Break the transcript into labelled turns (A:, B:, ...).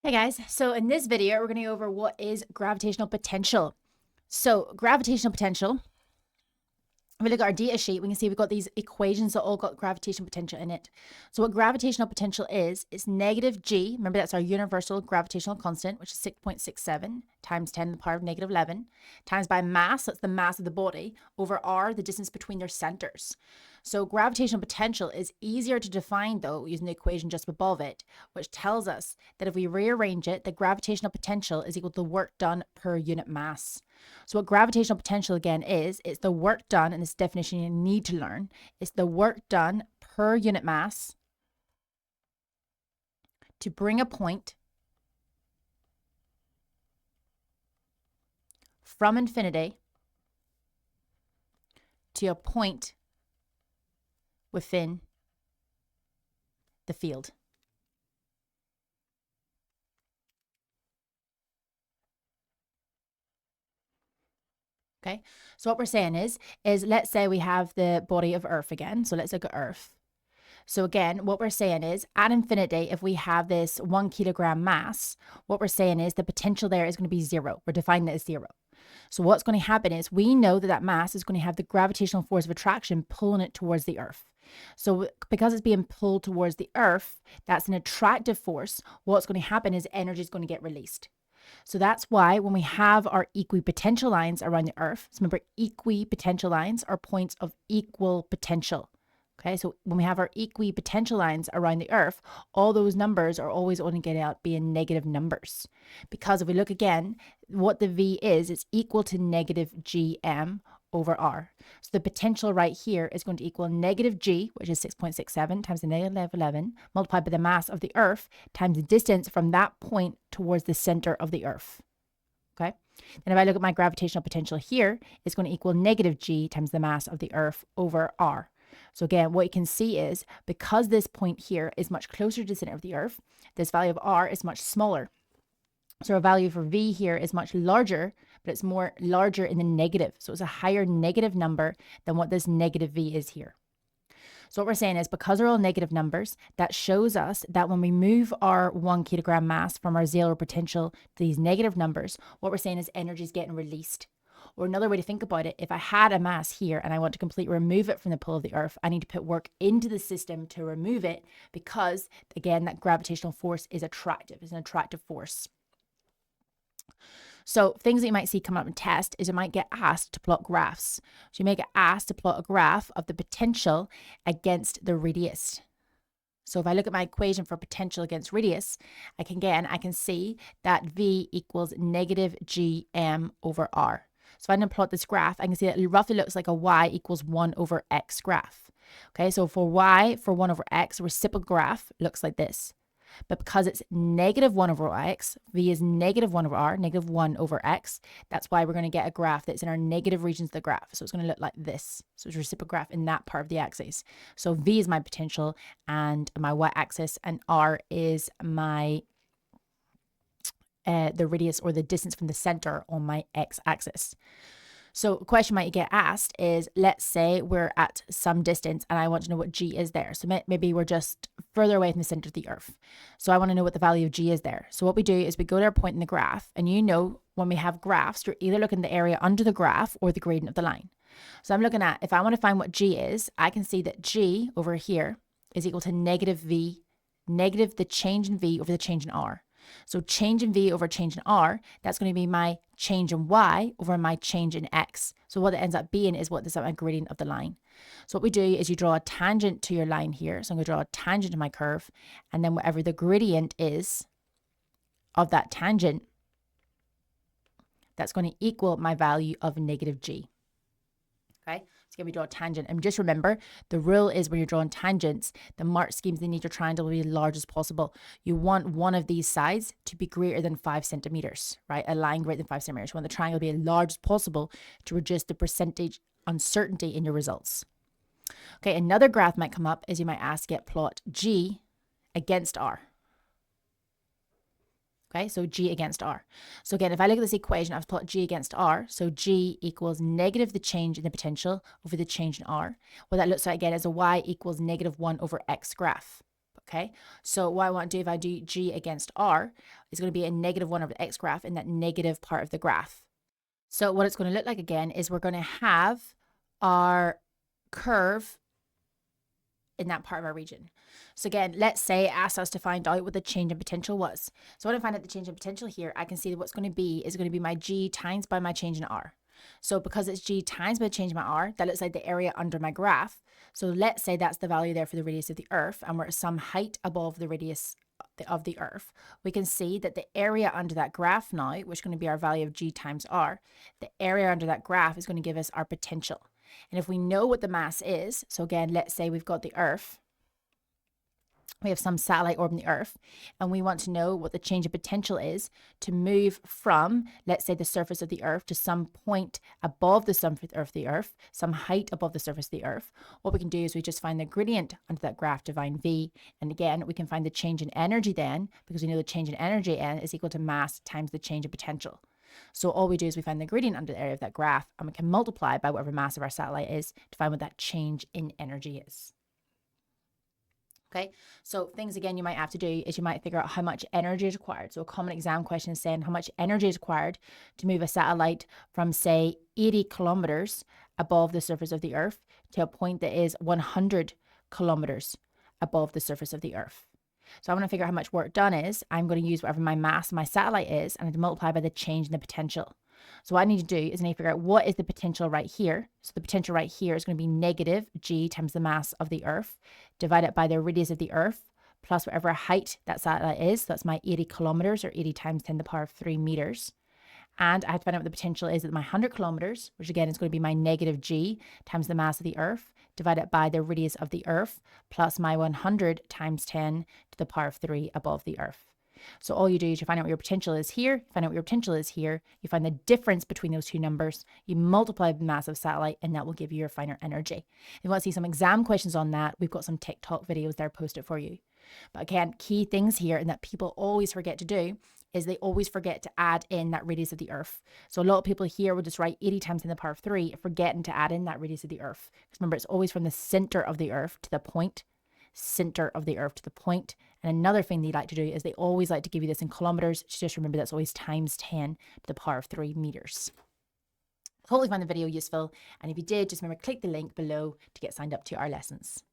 A: Hey guys, so in this video, we're going to go over what is gravitational potential. So gravitational potential, if we look at our data sheet, we can see we've got these equations that all got gravitational potential in it. So what gravitational potential is negative g, remember that's our universal gravitational constant, which is 6.67 times 10 to the power of negative 11, times by mass, that's the mass of the body, over r, the distance between their centers. So gravitational potential is easier to define though using the equation just above it, which tells us that if we rearrange it, the gravitational potential is equal to the work done per unit mass. So what gravitational potential again is, it's the work done, and this definition you need to learn, it's the work done per unit mass to bring a point from infinity to a point within the field. Okay, so what we're saying is let's say we have the body of Earth again. So let's look at Earth. So again, what we're saying is at infinity, if we have this 1 kilogram mass, what we're saying is the potential there is going to be zero. We're defining it as zero. So what's going to happen is we know that that mass is going to have the gravitational force of attraction pulling it towards the Earth. So because it's being pulled towards the Earth, that's an attractive force. What's going to happen is energy is going to get released. So that's why when we have our equipotential lines around the Earth, so remember equipotential lines are points of equal potential. Okay, so when we have our equipotential lines around the Earth, all those numbers are always only going to be in negative numbers. Because if we look again, what the V is, it's equal to negative Gm over R. So the potential right here is going to equal negative G, which is 6.67 times the negative 11, multiplied by the mass of the Earth times the distance from that point towards the center of the Earth. Okay, then if I look at my gravitational potential here, it's going to equal negative G times the mass of the Earth over R. So again, what you can see is because this point here is much closer to the center of the Earth, this value of R is much smaller. So our value for V here is much larger, but it's more larger in the negative. So it's a higher negative number than what this negative V is here. So what we're saying is because they're all negative numbers, that shows us that when we move our 1 kilogram mass from our zero potential to these negative numbers, what we're saying is energy is getting released. Or another way to think about it, if I had a mass here and I want to completely remove it from the pull of the Earth, I need to put work into the system to remove it because, again, that gravitational force is attractive. It's an attractive force. So things that you might see come up in test is you might get asked to plot graphs. So you may get asked to plot a graph of the potential against the radius. So if I look at my equation for potential against radius, I can see that V equals negative Gm over R. So if I'm going to plot this graph, I can see that it roughly looks like a y equals 1 over x graph. Okay, so for y, for 1 over x, a reciprocal graph looks like this. But because it's negative 1 over x, V is negative 1 over r, negative 1 over x, that's why we're going to get a graph that's in our negative regions of the graph. So it's going to look like this. So it's a reciprocal graph in that part of the axis. So V is my potential and my y-axis, and r is my the radius or the distance from the center on my x-axis. So a question might get asked is, let's say we're at some distance and I want to know what G is there. So maybe we're just further away from the center of the Earth. So I want to know what the value of G is there. So what we do is we go to our point in the graph, and you know when we have graphs, you're either looking at the area under the graph or the gradient of the line. So I'm looking at, if I want to find what G is, I can see that G over here is equal to negative V, negative the change in V over the change in R. So change in V over change in R, that's going to be my change in Y over my change in X. So what it ends up being is what is my gradient of the line. So what we do is you draw a tangent to your line here. So I'm going to draw a tangent to my curve, and then whatever the gradient is of that tangent, that's going to equal my value of negative G. Okay, so again, we draw a tangent. And just remember, the rule is when you're drawing tangents, the mark schemes, they need your triangle to be as large as possible. You want one of these sides to be greater than 5 centimeters, right? A line greater than 5 centimeters. You want the triangle to be as large as possible to reduce the percentage uncertainty in your results. Okay, another graph might come up is you might ask it plot G against R. Okay, so G against R. So again, if I look at this equation, I've plotted G against R. So G equals negative the change in the potential over the change in R. What that looks like again is a Y equals negative 1 over X graph. Okay, so what I want to do if I do G against R is going to be a -1 over the X graph in that negative part of the graph. So what it's going to look like again is we're going to have our curve in that part of our region. So again, let's say it asks us to find out what the change in potential was. So when I find out the change in potential here, I can see that what's going to be is going to be my G times by my change in R. So because it's G times by the change in my R, that looks like the area under my graph. So let's say that's the value there for the radius of the Earth, and we're at some height above the radius of the Earth. We can see that the area under that graph now, which is going to be our value of G times R, the area under that graph is going to give us our potential. And if we know what the mass is, so again, let's say we've got the Earth, we have some satellite orbiting the Earth, and we want to know what the change of potential is to move from, let's say, the surface of the Earth to some point above the surface of the Earth, some height above the surface of the Earth. What we can do is we just find the gradient under that graph to find V, and again, we can find the change in energy then, because we know the change in energy N is equal to mass times the change of potential. So all we do is we find the gradient under the area of that graph, and we can multiply by whatever mass of our satellite is to find what that change in energy is. Okay, so things again you might have to do is you might figure out how much energy is required. So a common exam question is saying how much energy is required to move a satellite from, say, 80 kilometers above the surface of the Earth to a point that is 100 kilometers above the surface of the Earth. So I want to figure out how much work done is. I'm going to use whatever my mass of my satellite is, and I have to multiply by the change in the potential. So what I need to do is I need to figure out what is the potential right here. So the potential right here is going to be negative G times the mass of the Earth, divided by the radius of the Earth, plus whatever height that satellite is. So that's my 80 kilometers, or 80 times 10 to the power of 3 meters. And I have to find out what the potential is at my 100 kilometers, which again is going to be my negative G times the mass of the Earth, divided by the radius of the Earth, plus my 100 times 10 to the power of 3 above the Earth. So all you do is you find out what your potential is here, find out what your potential is here, you find the difference between those two numbers, you multiply the mass of satellite, and that will give you your final energy. If you want to see some exam questions on that, we've got some TikTok videos there posted for you. But again, key things here and that people always forget to do is they always forget to add in that radius of the Earth. So a lot of people here will just write 80 times 10 to the power of 3, forgetting to add in that radius of the Earth. Because remember, it's always from the center of the Earth to the point, center of the Earth to the point. And another thing they like to do is they always like to give you this in kilometers. Just remember that's always times 10 to the power of 3 meters. Hopefully you found the video useful. And if you did, just remember, click the link below to get signed up to our lessons.